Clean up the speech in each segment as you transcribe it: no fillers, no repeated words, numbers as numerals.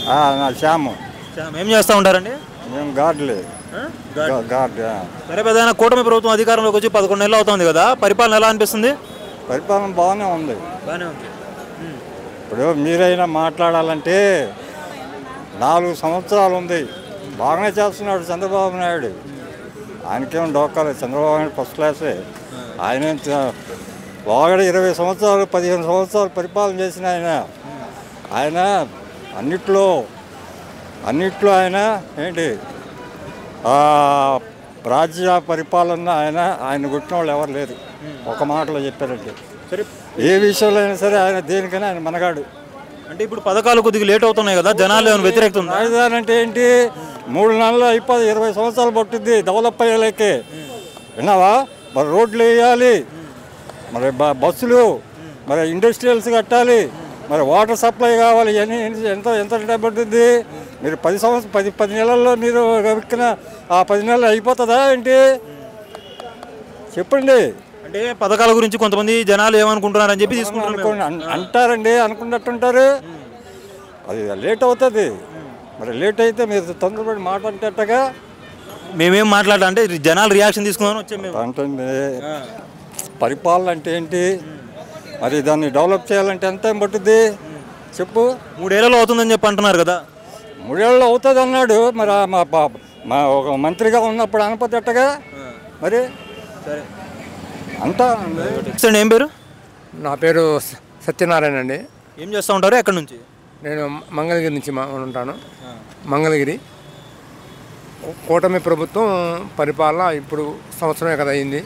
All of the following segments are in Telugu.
నా శ్యాము. ఏం చేస్తూ ఉంటారండి? మేము గార్డులే. గార్డు. సరే పెద్ద కూటమి ప్రభుత్వం అధికారంలోకి వచ్చి 11 నెలలు అవుతుంది కదా, పరిపాలన ఎలా అనిపిస్తుంది? పరిపాలన బాగానే ఉంది. బాగానే ఉంది. ఇప్పుడు మీరైనా మాట్లాడాలంటే 4 సంవత్సరాలు ఉంది, బాగానే చేస్తున్నాడు చంద్రబాబు నాయుడు. ఆయనకేం డోకాలేదు. చంద్రబాబు నాయుడు ఫస్ట్ క్లాసే. ఆయన వాగడ 20 సంవత్సరాలు 15 సంవత్సరాలు పరిపాలన చేసిన ఆయన అన్నిట్లో ఆయన ఏంటి రాజ్య పరిపాలన ఆయన కొట్టిన వాళ్ళు ఎవరు లేరు. ఒక మాటలో చెప్పారంటే ఏ విషయంలో అయినా సరే ఆయన దేనికైనా ఆయన మనగాడు. అంటే ఇప్పుడు పథకాలు కొద్దిగా లేట్ అవుతున్నాయి కదా, జనాలు ఏమైనా వ్యతిరేకత ఉంది? రాజధాని అంటే ఏంటి, 3 నెలలు అయిపోయి 20 సంవత్సరాలు పట్టుద్ది డెవలప్ అయ్యేలేకే. విన్నావా? మరి రోడ్లు వేయాలి, మరి బస్సులు, మరి ఇండస్ట్రియల్స్ కట్టాలి, మరి వాటర్ సప్లై కావాలి. ఇవన్నీ ఎంత టైం పడుతుంది? మీరు 10 నెలల్లో మీరు వెక్కిన ఆ 10 నెలలు అయిపోతుందా ఏంటి? చెప్పండి. అంటే పథకాల గురించి కొంతమంది జనాలు ఏమనుకుంటున్నారని చెప్పి అంటారండి, అనుకున్నట్టుంటారు. అది లేట్ అవుతుంది. మరి లేట్ అయితే మీరు తొందరపడి మాట్లాడేటట్టుగా మేమేం మాట్లాడాలి అంటే జనాలు రియాక్షన్ తీసుకుందామని వచ్చాము. అంటే పరిపాలన అంటే ఏంటి, మరి దాన్ని డెవలప్ చేయాలంటే ఎంత టైం పట్టుద్ది చెప్పు? 3 ఏళ్ళలో అవుతుందని చెప్పి అంటున్నారు కదా. 3 ఏళ్ళలో అవుతుంది అన్నాడు. మరి మా ఒక మంత్రిగా ఉన్నప్పుడు అనపతేటగా మరి సరే అంతా. ఏం పేరు? నా పేరు సత్యనారాయణ అండి. ఏం చేస్తూ ఉంటారు? ఎక్కడి నుంచి? నేను మంగళగిరి నుంచి ఉంటాను. మంగళగిరి. కూటమి ప్రభుత్వం పరిపాలన ఇప్పుడు సంవత్సరమే కదా అయింది,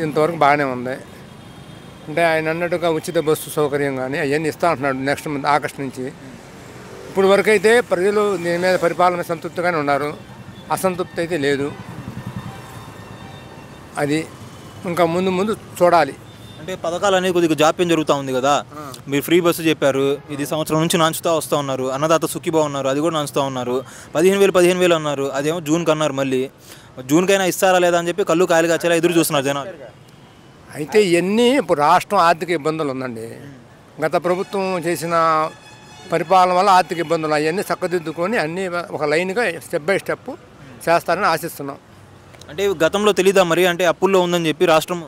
ఇంతవరకు బాగానే ఉంది. అంటే ఆయన అన్నట్టుగా ఉచిత బస్సు సౌకర్యం కానీ అవన్నీ ఇస్తా అంటున్నాడు నెక్స్ట్ మంత్ ఆగస్టు నుంచి. ఇప్పుడు వరకు అయితే ప్రజలు దీని మీద పరిపాలన సంతృప్తిగానే ఉన్నారు, అసంతృప్తి అయితే లేదు. అది ఇంకా ముందు చూడాలి. అంటే పథకాలు అనేది కొద్దిగా జాప్యం జరుగుతూ ఉంది కదా. మీరు ఫ్రీ బస్సు చెప్పారు, ఇది సంవత్సరం నుంచి నాంచుతూ వస్తూ ఉన్నారు. అన్నదాత సుఖీభా ఉన్నారు, అది కూడా నాంచుతూ ఉన్నారు. 15,000 అన్నారు, అదేమో జూన్కి అన్నారు. మళ్ళీ జూన్కైనా ఇస్తారా లేదా అని చెప్పి కళ్ళు కాయలు కాచేలా ఎదురు చూస్తున్నారు జనాలు. అయితే ఇవన్నీ ఇప్పుడు రాష్ట్రం ఆర్థిక ఇబ్బందులు ఉందండి. గత ప్రభుత్వం చేసిన పరిపాలన వల్ల ఆర్థిక ఇబ్బందులు అవన్నీ చక్కదిద్దుకొని అన్నీ ఒక లైన్గా స్టెప్ బై స్టెప్ చేస్తారని ఆశిస్తున్నాం. అంటే గతంలో తెలీదా మరి, అంటే అప్పుల్లో ఉందని చెప్పి రాష్ట్రం?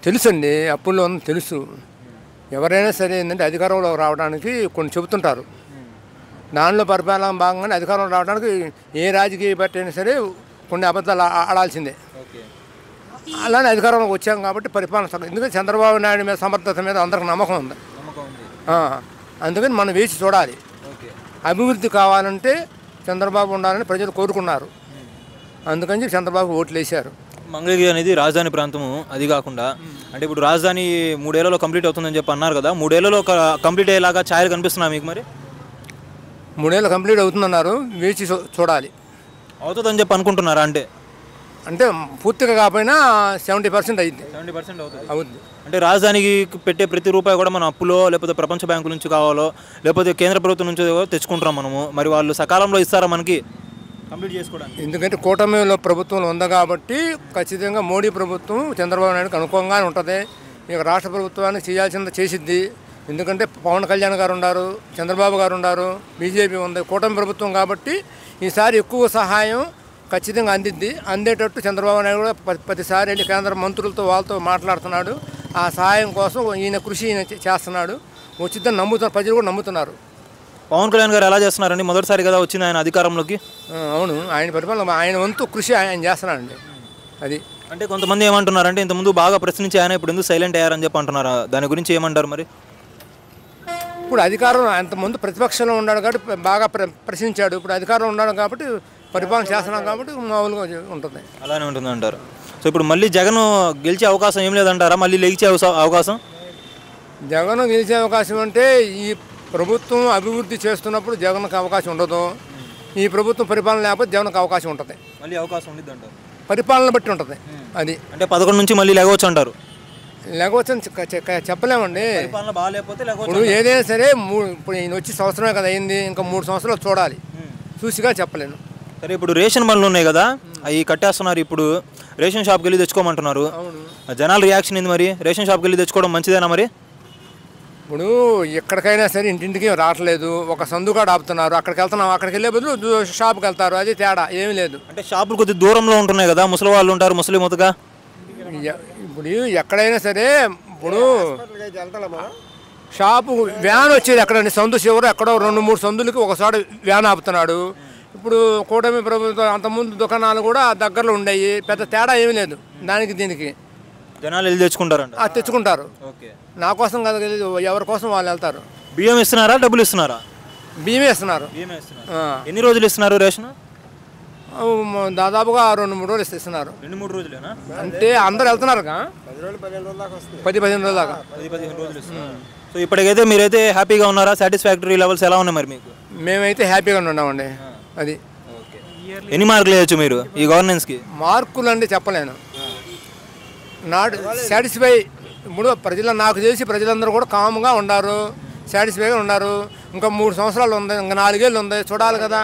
తెలుసండి, అప్పుల్లో ఉందని తెలుసు. ఎవరైనా సరే ఏంటంటే అధికారంలో రావడానికి కొన్ని చెబుతుంటారు. దానిలో పరిపాలన భాగంగానే అధికారంలో రావడానికి ఏ రాజకీయ పార్టీ అయినా సరే కొన్ని అబద్ధాలు ఆడాల్సిందే. అలానే అధికారంలోకి వచ్చాం కాబట్టి పరిపాలన ఎందుకంటే చంద్రబాబు నాయుడు మీద సమర్థత మీద అందరికి నమ్మకం ఉంది. అందుకని మనం వేసి చూడాలి. అభివృద్ధి కావాలంటే చంద్రబాబు ఉండాలని ప్రజలు కోరుకున్నారు, అందుకని చంద్రబాబు ఓట్లు వేశారు. మంగళగిరి అనేది రాజధాని ప్రాంతము. అది కాకుండా అంటే ఇప్పుడు రాజధాని 3 ఏళ్లలో కంప్లీట్ అవుతుందని చెప్పి అన్నారు కదా, 3 ఏళ్లలో కంప్లీట్ అయ్యేలాగా ఛాయలు కనిపిస్తున్నా మీకు? మరి 3 ఏళ్ళు కంప్లీట్ అవుతుందన్నారు, వేచి చూడాలి. అవుతుందని చెప్పి అనుకుంటున్నారా? అంటే పూర్తిగా కాకపోయినా 70% అయింది. 70% అవుతుంది. అంటే రాజధానికి పెట్టే ప్రతి రూపాయి కూడా మన అప్పులో లేకపోతే ప్రపంచ బ్యాంకు నుంచి కావాలో లేకపోతే కేంద్ర ప్రభుత్వం నుంచి తెచ్చుకుంటున్నాం మనము. మరి వాళ్ళు సకాలంలో ఇస్తారా మనకి కంప్లీట్ చేసుకోవడానికి? ఎందుకంటే కూటమిలో ప్రభుత్వం ఉంది కాబట్టి ఖచ్చితంగా మోడీ ప్రభుత్వం చంద్రబాబు నాయుడుకి అనుకూలంగానే ఉంటుంది. ఇక రాష్ట్ర ప్రభుత్వానికి చేయాల్సింది చేసిద్ది. ఎందుకంటే పవన్ కళ్యాణ్ గారు ఉన్నారు, చంద్రబాబు గారు ఉన్నారు, బీజేపీ ఉంది. కూటమి ప్రభుత్వం కాబట్టి ఈసారి ఎక్కువ సహాయం ఖచ్చితంగా అందేటట్టు చంద్రబాబు నాయుడు కూడా ప్రతిసారి వెళ్ళి కేంద్ర మంత్రులతో వాళ్ళతో మాట్లాడుతున్నాడు. ఆ సహాయం కోసం ఈయన కృషి చేస్తున్నాడు. వచ్చిద్దని నమ్ముతున్నారు, ప్రజలు కూడా నమ్ముతున్నారు. పవన్ కళ్యాణ్ గారు ఎలా చేస్తున్నారండి? మొదటిసారి కదా వచ్చింది ఆయన అధికారంలోకి. అవును, ఆయన పరిపాలన ఆయన వంతు కృషి ఆయన చేస్తున్నాడండి. అది అంటే కొంతమంది ఏమంటున్నారంటే ఇంతకుముందు బాగా ప్రశ్నించి ఆయన ఇప్పుడు ఎందుకు సైలెంట్ అయ్యారని చెప్పి అంటున్నారు. దాని గురించి ఏమంటారు మరి? ఇప్పుడు అధికారం అంతకుముందు ప్రతిపక్షంలో ఉన్నాడు కాబట్టి బాగా ప్రశ్నించాడు. ఇప్పుడు అధికారంలో ఉన్నాడు కాబట్టి పరిపాలన చేస్తున్నాం కాబట్టి మామూలుగా ఉంటుంది. అలానే ఉంటుంది అంటారు. సో ఇప్పుడు మళ్ళీ జగన్ గెలిచే అవకాశం ఏం లేదంటారా? మళ్ళీ లెగిచే అవకాశం? జగన్ గెలిచే అవకాశం అంటే ఈ ప్రభుత్వం అభివృద్ధి చేస్తున్నప్పుడు జగన్కి అవకాశం ఉండదు. ఈ ప్రభుత్వం పరిపాలన లేకపోతే జగన్కి అవకాశం ఉంటుంది. మళ్ళీ అవకాశం ఉంటుంది అంటారు. పరిపాలన బట్టి ఉంటుంది. అది అంటే 11 నుంచి మళ్ళీ లేవచ్చు అంటారు. లేకపోతే చెప్పలేమండి. ఇప్పుడు ఏదైనా సరే ఇప్పుడు ఈయన వచ్చి సంవత్సరమే కదా అయింది, ఇంకా 3 సంవత్సరాలు చూడాలి, చూసిగా చెప్పలేను. సరే ఇప్పుడు రేషన్ బండ్లు ఉన్నాయి కదా, అవి కట్టేస్తున్నారు. ఇప్పుడు రేషన్ షాప్కి వెళ్ళి తెచ్చుకోమంటున్నారు. జనాల రియాక్షన్ ఏంది మరి? రేషన్ షాప్కి వెళ్ళి తెచ్చుకోవడం మంచిదేనా మరి? ఇప్పుడు ఎక్కడికైనా సరే ఇంటింటికి రావట్లేదు, ఒక సందుకాడ ఆపుతున్నారు, అక్కడికి వెళ్తున్నాం, అక్కడికి వెళ్ళే బదులు షాప్కి వెళ్తారు, అది తేడా ఏమీ లేదు. అంటే షాపులు కొద్దిగా దూరంలో ఉంటున్నాయి కదా, ముసలి వాళ్ళు ఉంటారు, ముస్లింగా. ఇప్పుడు ఎక్కడైనా సరే ఇప్పుడు షాపు వ్యాన్ వచ్చేది ఎక్కడండి, సందు చివరు ఎక్కడో 2-3 సందులకి ఒకసారి వ్యాన్ ఆపుతున్నాడు. ఇప్పుడు కూటమి ప్రభుత్వం అంతకుముందు దుకాణాలు కూడా దగ్గరలో ఉండేవి, పెద్ద తేడా ఏమీ లేదు దానికి దీనికి. జనాలు వెళ్ళి తెచ్చుకుంటారంట. తెచ్చుకుంటారు, నా కోసం కదా, ఎవరి కోసం వాళ్ళు వెళ్తారు. బియ్యం ఇస్తున్నారా, డబ్బులు ఇస్తున్నారా? బియ్యమే ఇస్తున్నారు. ఎన్ని రోజులు ఇస్తున్నారు రేషన్? దాదాపుగా 2-3 రోజులు ఇస్తున్నారు. 2-3 రోజులేనా? అంటే అందరు వెళ్తున్నారు 10-15 రోజుల దాకా. 10-15 రోజులు ఇస్తున్నారు. సో ఇప్పటికైతే మీరైతే హ్యాపీగా ఉన్నారా? సాటిస్ఫాక్టరీ లెవెల్స్ ఎలా ఉన్నాయి మరి మీకు? మేమైతే హ్యాపీగా ఉన్నామండి. అది ఎన్ని మార్కులు వేయచ్చు మీరు ఈ గవర్నెన్స్కి? మార్కులు అంటే చెప్పలేను, నాట్ సాటిస్ఫై. ఇప్పుడు నాకు తెలిసి ప్రజలందరూ కూడా కామ్గా ఉన్నారు, సాటిస్ఫైగా ఉన్నారు. ఇంకా 3 సంవత్సరాలు ఉంది, ఇంకా 4 ఏళ్ళు ఉంది, చూడాలి కదా.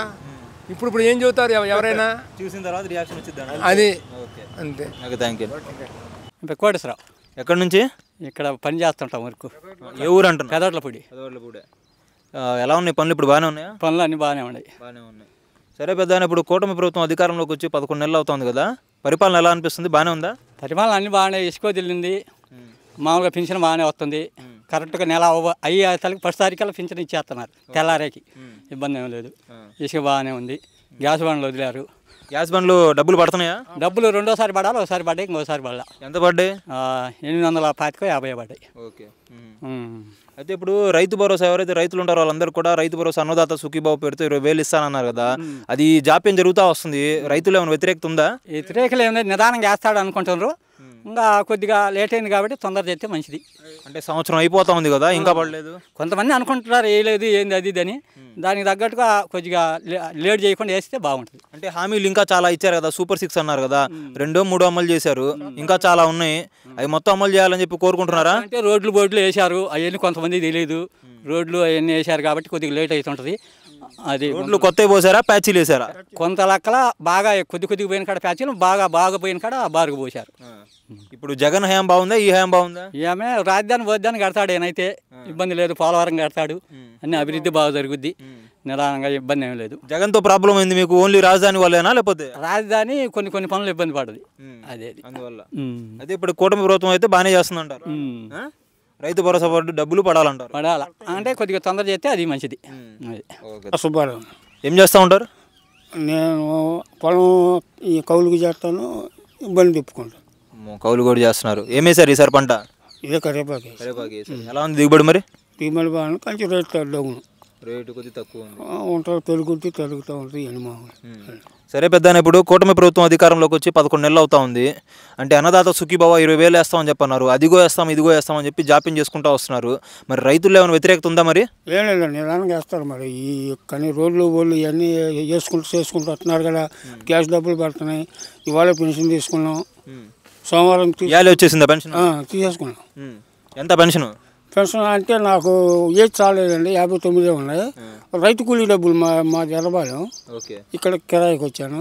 ఇప్పుడు ఏం చెబుతారు ఎవరైనా చూసిన తర్వాత రియాక్షన్ వచ్చింది అది అంతే. Thank you. కోటేశ్వరరావు. ఎక్కడి నుంచి? ఇక్కడ పని చేస్తుంటాం వరకు. ఏ ఊరు అంటున్నా? పెదవట్లపూడి. ఎలా ఉన్నాయి పనులు? ఇప్పుడు బాగానే ఉన్నాయా? పనులు అన్నీ బాగానే ఉన్నాయి. సరే పెద్ద, ఇప్పుడు కూటమి ప్రభుత్వం అధికారంలోకి వచ్చి 11 నెలలు అవుతుంది కదా, పరిపాలన ఎలా అనిపిస్తుంది? బాగానే ఉందా? పరిపాలన అన్నీ బాగానే, ఇసుక వదిలింది, మామూలుగా పింఛన్ బాగానే వస్తుంది. కరెక్ట్గా నెల అయ్యే తలకి 1 తారీఖుల్లో పింఛన్ ఇచ్చేస్తున్నారు, తెల్లారేకి ఇబ్బంది ఏం లేదు. ఇసుక బాగానే ఉంది. గ్యాస్ బండ్లు వదిలేరు. గ్యాస్ బండ్లు డబ్బులు పడుతున్నాయా? డబ్బులు రెండోసారి పడాలి, ఒకసారి పడ్డాయి, ఇంకోసారి పడాలి. ఎంత పడ్డాయి? 825-50 పడ్డాయి. ఓకే. అయితే ఇప్పుడు రైతు భరోసా, ఎవరైతే రైతులు ఉంటారో వాళ్ళందరూ కూడా రైతు భరోసా అన్నదాత సుఖీబాబు పెడితే 20,000 ఇస్తానన్నారు కదా, అది జాప్యం జరుగుతూ వస్తుంది. రైతులు ఏమైనా వ్యతిరేకత ఉందా? వ్యతిరేకలు ఏమైనా నిదానంగా వేస్తాడు అనుకుంటున్నారు, ఇంకా కొద్దిగా లేట్ అయింది కాబట్టి తొందర చేస్తే మంచిది. అంటే సంవత్సరం అయిపోతా ఉంది కదా, ఇంకా పడలేదు. కొంతమంది అనుకుంటున్నారు వేయలేదు ఏంది అది ఇది అని, దానికి తగ్గట్టుగా కొద్దిగా లేట్ చేయకుండా వేస్తే బాగుంటుంది. అంటే హామీలు ఇంకా చాలా ఇచ్చారు కదా, సూపర్ 6 అన్నారు కదా, 2-3 అమలు చేశారు, ఇంకా చాలా ఉన్నాయి, అవి మొత్తం అమలు చేయాలని చెప్పి కోరుకుంటున్నారా? అంటే రోడ్లు బోర్డులు వేశారు, అవన్నీ కొంతమంది తెలియదు, రోడ్లు అవన్నీ వేశారు కాబట్టి కొద్దిగా లేట్ అవుతుంటుంది. అది రోడ్లు కొత్తవి పోసారా, ప్యాచీలు వేసారా? కొంత లెక్కల బాగా కొద్దిగా పోయిన కాడ ప్యాచీలు, బాగా పోయిన కాడ బారుగా పోశారు. ఇప్పుడు జగన్ హయాం బాగుందా, ఈ హయాం బాగుందా? ఏమే రాజధాని పోద్దాన్ని కడతాడు, ఏనైతే ఇబ్బంది లేదు. పోలవరం కడతాడు, అన్ని అభివృద్ధి బాగా జరుగుద్ది, నిదానంగా ఇబ్బంది ఏమి లేదు. జగన్తో ప్రాబ్లం ఏంది మీకు? ఓన్లీ రాజధాని వల్లేనా, లేకపోతే? రాజధాని కొన్ని పనులు ఇబ్బంది పడదు, అదే అందువల్ల. అయితే ఇప్పుడు కూటమి ప్రభుత్వం అయితే బాగానే చేస్తుందంటారు. రైతు భరోసా డబ్బులు పడాలంటారు. పడాలా అంటే కొద్దిగా తొందర చేస్తే అది మంచిది. సుబ్బారావు. ఏం చేస్తూ ఉంటారు? నేను పొలం ఈ కౌలుకు చేస్తాను, ఇబ్బంది తిప్పుకుంటాను. కౌలు కూడా చేస్తున్నారు. ఏమేసారు ఈసారి పంట? ఇదే కరేపాకి. ఎలా ఉంది దిగుబడి మరి? దిగుబడి బాగా కొంచెం రేట్ తగ్గును, రేటు కొద్దిగా తక్కువ ఉంటుంది, తరుగుతూ ఉంటుంది ఎనిమావులు. సరే పెద్ద, ఇప్పుడు కూటమి ప్రభుత్వం అధికారంలోకి వచ్చి 11 నెలలు అవుతా ఉంది. అంటే అన్నదాత సుఖీబాబా 20,000 వేస్తామని చెప్పన్నారు, అదిగో వేస్తాం ఇదిగో వేస్తామని చెప్పి జాప్యం చేసుకుంటూ వస్తున్నారు. మరి రైతుల్లో ఏమైనా వ్యతిరేకత ఉందా? మరి ఏం లేదండి, నిదానంగా వేస్తారు. మరి ఈ కానీ రోడ్లు ఇవన్నీ చేసుకుంటూ వస్తున్నారు కదా, గ్యాస్ డబ్బులు పడుతున్నాయి. ఇవాళ పెన్షన్ తీసుకున్నాం, సోమవారం వచ్చేసిందా పెన్షన్? తీసేసుకున్నాం. ఎంత పెన్షన్? పెన్షన్ అంటే నాకు ఏజ్ చాలేదండి, 59 ఉన్నాయి. రైతు కూలీ డబ్బులు మా జలబాలం, ఇక్కడ కిరాయికి వచ్చాను,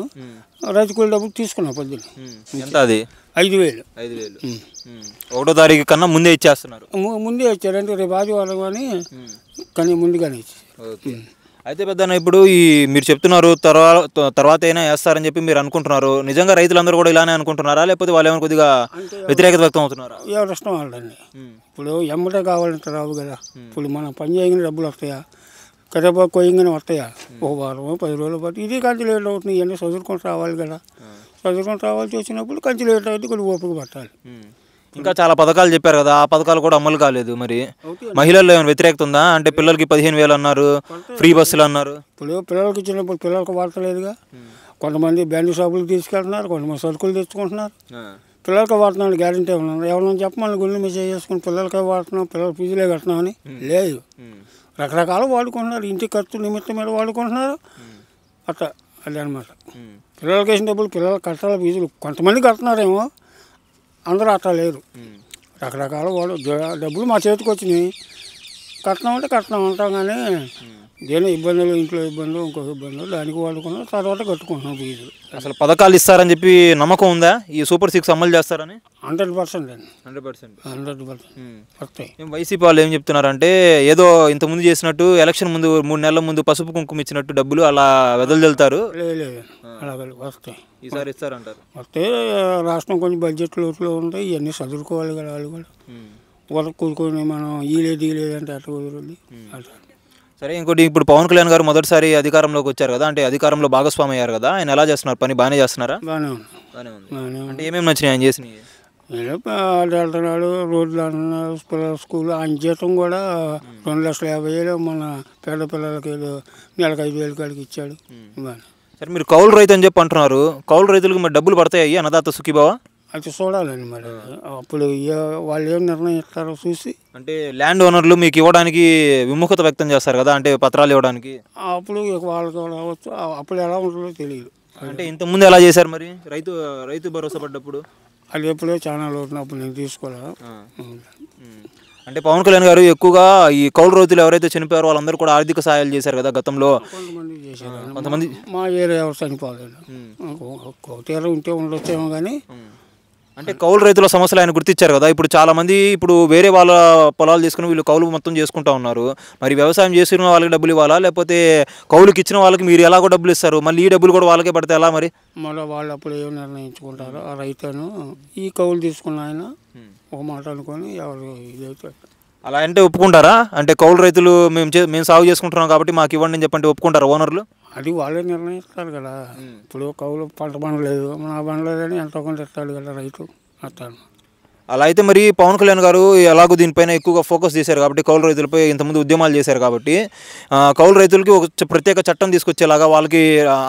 రైతు కూలీ డబ్బులు తీసుకున్నాం పొద్దున్న. ఎంత అది? 5,000. 1వ తారీఖు కన్నా ముందే ఇచ్చేస్తున్నారు. ముందే ఇచ్చారంటే రేపు ఆదివారం కానీ ముందుగానే ఇచ్చారు. అయితే పెద్ద, ఇప్పుడు ఈ మీరు చెప్తున్నారు తర్వాత అయినా వేస్తారని చెప్పి మీరు అనుకుంటున్నారు. నిజంగా రైతులందరూ కూడా ఇలానే అనుకుంటున్నారా, లేకపోతే వాళ్ళు ఏమైనా కొద్దిగా వ్యతిరేకత వ్యక్తం అవుతున్నారా? ఎవరు ఇష్టం వాళ్ళండి. ఇప్పుడు ఎమ్మటే కావాలంటే రావు కదా. ఇప్పుడు మనం పని చేయగానే డబ్బులు వస్తాయా, కరేపాకు కొయ్యగానే వస్తాయా? 1 వారం 10 రోజులు పట్టి ఇది కంచి లేట్ అవుతుంది. ఇవన్నీ చదువుకొని రావాలి కదా, చదువుకొని రావాల్సి వచ్చినప్పుడు కంచి లేట్ అవుతుంది, కొద్దిగా ఓపిక పట్టాలి. ఇంకా చాలా పథకాలు చెప్పారు కదా, ఆ పథకాలు కూడా అమలు కాలేదు. మరి మహిళల్లో ఏమైనా వ్యతిరేకత ఉందా? అంటే పిల్లలకి 15,000 అన్నారు, ఫ్రీ బస్సులు అన్నారు. ఇప్పుడు పిల్లలకి ఇచ్చినప్పుడు పిల్లలకు వాడతలేదుగా. కొంతమంది బ్యాండ్ షాపులు తీసుకెళ్తున్నారు, కొంతమంది సరుకులు తెచ్చుకుంటున్నారు. పిల్లలకి వాడుతున్నాను గ్యారెంటీ ఏమన్నా ఎవరైనా చెప్పమని గుండె మీద చేసుకుని పిల్లలకే వాడుతున్నాం, పిల్లల ఫీజులే కడుతున్నామని లేదు. రకరకాలు వాడుకుంటున్నారు, ఇంటి ఖర్చు నిమిత్తం మీద వాడుకుంటున్నారు. అట్లా అది అనమాట. పిల్లలకి వేసిన డబ్బులు పిల్లలు కట్టాలి, ఫీజులు కొంతమంది కడుతున్నారేమో, అందరూ అట్లా లేరు. రకరకాల డబ్బులు మా చేతికి వచ్చినాయి, కట్టినామంటే కట్టినాం అంటాం. కానీ దేని ఇబ్బందులు, ఇంట్లో ఇబ్బందులు, ఇంకొక ఇబ్బందులు దానికి వాడుకున్నాం, తర్వాత కట్టుకుంటున్నాం ఫీజులు. అసలు పథకాలు ఇస్తారని చెప్పి నమ్మకం ఉందా? ఈ సూపర్ 6 అమలు చేస్తారని 100% అండి, 100%. 100% వస్తాయి. వైసీపీ వాళ్ళు ఏం చెప్తున్నారంటే ఏదో ఇంతకుముందు చేసినట్టు ఎలక్షన్ ముందు 3 నెలల ముందు పసుపు కుంకుమ ఇచ్చినట్టు డబ్బులు అలా వెదజల్లుతారు, లేదు అలాగే వస్తాయి. ఈసారి ఇస్తారంటారు. వస్తే రాష్ట్రం కొంచెం బడ్జెట్ లోతులో ఉంటాయి, ఇవన్నీ చదువుకోవాలి కదా వాళ్ళు కూడా. వాళ్ళకి కూరుకొని మనం ఈలేదు అంటే అట్లా కుదురుంది అట్లా. సరే, ఇంకోటి ఇప్పుడు పవన్ కళ్యాణ్ గారు మొదటిసారి అధికారంలోకి వచ్చారు కదా, అంటే అధికారంలో భాగస్వామి అయ్యారు కదా, ఆయన ఎలా చేస్తున్నారు? పని బాగానే చేస్తున్నారా? బాగానే ఉంది. అంటే ఏమేమి నచ్చినాయి ఆయన చేసినవి? వెళ్తున్నాడు, రోడ్లు అంటున్నాడు, స్కూల్. ఆయన జీతం కూడా 2,50,000 మన పేద పిల్లలకి నెలకు 5,000 కాడికి ఇచ్చాడు. సరే, మీరు కౌలు రైతు అని చెప్పి అంటున్నారు. కౌలు రైతులకు మరి డబ్బులు పడతాయి అన్నదాత సుఖీభావ? అది చూడాలండి మరి. అప్పుడు వాళ్ళు ఏం నిర్ణయం ఇస్తారో చూసి. అంటే ల్యాండ్ ఓనర్లు మీకు ఇవ్వడానికి విముఖత వ్యక్తం చేస్తారు కదా, అంటే పత్రాలు ఇవ్వడానికి. అప్పుడు వాళ్ళకి రావచ్చు, అప్పుడు ఎలా ఉంటుందో తెలియదు. అంటే ఇంతకుముందు ఎలా చేశారు మరి రైతు భరోసా పడ్డప్పుడు? అది ఎప్పుడో చాలా లోటునప్పుడు నేను తీసుకోలే. అంటే పవన్ కళ్యాణ్ గారు ఎక్కువగా ఈ కౌలు రైతులు ఎవరైతే చనిపోయారో వాళ్ళందరూ కూడా ఆర్థిక సహాయాలు చేశారు కదా గతంలో. కొంతమంది చేశారు, కొంతమంది. మా ఏరియా ఎవరు చనిపోలేదు. కోటేర ఉంటే ఉండొచ్చేమో కానీ. అంటే కౌలు రైతుల సమస్యలు ఆయన గుర్తించారు కదా. ఇప్పుడు చాలా మంది వేరే వాళ్ళ పొలాలు తీసుకుని వీళ్ళు కౌలు మొత్తం చేసుకుంటా ఉన్నారు. మరి వ్యవసాయం చేసిన వాళ్ళకి డబ్బులు ఇవ్వాలా, లేకపోతే కౌలుకి ఇచ్చిన వాళ్ళకి మీరు ఎలాగో డబ్బులు ఇస్తారు, మళ్ళీ ఈ డబ్బులు కూడా వాళ్ళకే పడితే ఎలా మరి? మళ్ళీ వాళ్ళు అప్పుడు ఏం నిర్ణయించుకుంటారు. ఆ రైతును ఈ కౌలు తీసుకున్న ఆయన ఒక మాట అనుకొని ఎవరు ఇదైతే అలా అంటే ఒప్పుకుంటారా? అంటే కౌలు రైతులు మేము సాగు చేసుకుంటున్నాం కాబట్టి మాకు ఇవ్వండి అని చెప్పంటే ఒప్పుకుంటారా ఓనర్లు? అది వాళ్ళే నిర్ణయిస్తారు కదా. ఇప్పుడు కౌలు పంట పండలేదు, నా పండలేదని ఎంతో కొంత ఇస్తాడు కదా రైతు అతను. అలా అయితే మరి పవన్ కళ్యాణ్ గారు ఎలాగో దీనిపైన ఎక్కువగా ఫోకస్ చేశారు కాబట్టి, కౌలు రైతులపై ఇంతకుముందు ఉద్యమాలు చేశారు కాబట్టి, కౌలు రైతులకి ఒక ప్రత్యేక చట్టం తీసుకొచ్చేలాగా వాళ్ళకి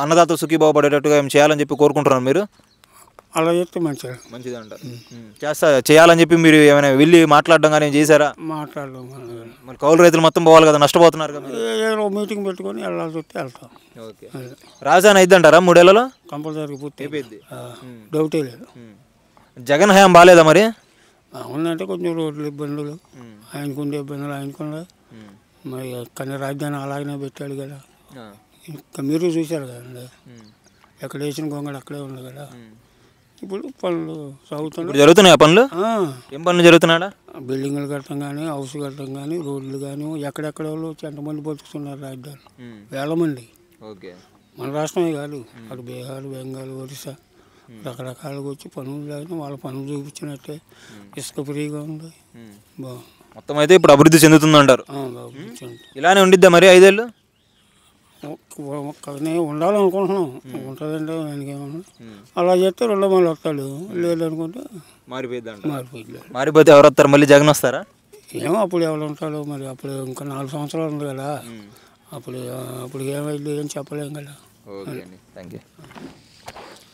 అన్నదాత సుఖీభావ పడేటట్టుగా ఏం చేయాలని చెప్పి కోరుకుంటున్నారు మీరు? అలా చెప్తే మంచిది అంటారు. చేయాలని చెప్పి మీరు ఏమైనా వెళ్ళి మాట్లాడడం కానీ చేశారా? మాట్లాడడం. మరి కౌలు రైతులు మొత్తం పోవాలి కదా, నష్టపోతున్నారు కదా. ఏదో మీటింగ్ పెట్టుకొని వెళ్ళాల్సి వస్తే వెళ్తాం. రాజధాని అయిద్దంటారా 3 ఏళ్లలో? కంపల్సరీ పూర్తి అయిపోయింది, డౌటే లేదు. జగన్ హయాం బాగాలేదా మరి? అవునంటే కొంచెం రోడ్లు ఇబ్బందులు, ఆయనకుండే ఇబ్బందులు ఆయనకుండా. మరి కానీ రాజధాని అలాగనే పెట్టాడు కదా. ఇంకా మీరు చూశారు కదండి, ఎక్కడ వేసిన గొంగడు అక్కడే ఉంది కదా. ఇప్పుడు పనులు సాగుతున్నాయి. జరుగుతున్నాయి ఆ పనులు? ఏం పనులు జరుగుతున్నాడా? బిల్డింగ్లు కట్టడం కానీ, హౌస్ కట్టడం కానీ, రోడ్లు కానీ. ఎక్కడెక్కడ వాళ్ళు ఎంతమంది బతుకుతున్నారు రాజధాని, వేల మంది. మన రాష్ట్రమే కాదు, అటు బీహార్, బెంగాల్, ఒరిస్సా రకరకాలుగా వచ్చి పనులు లేని వాళ్ళ పనులు చూపించినట్టే. ఇసుక ఫ్రీగా ఉంది, బాగుంది. మొత్తం అయితే ఇప్పుడు అభివృద్ధి చెందుతుందంటారు. ఇలానే ఉండిద్దా మరి 5 ఏళ్ళు? ఉండాలనుకుంటున్నాం. ఉంటుందంటే ఆయనకేమన్నా అలా చేస్తే 2 మళ్ళీ వస్తాడు, లేదనుకుంటే మారిపోతే ఎవరు వస్తారు? మళ్ళీ జగన్ వస్తారా? ఏమో అప్పుడు ఎవరు ఉంటాడో మరి. అప్పుడు ఇంకా 4 సంవత్సరాలు ఉంది కదా. అప్పుడు ఏమైంది ఏం చెప్పలేం కదా. Thank you.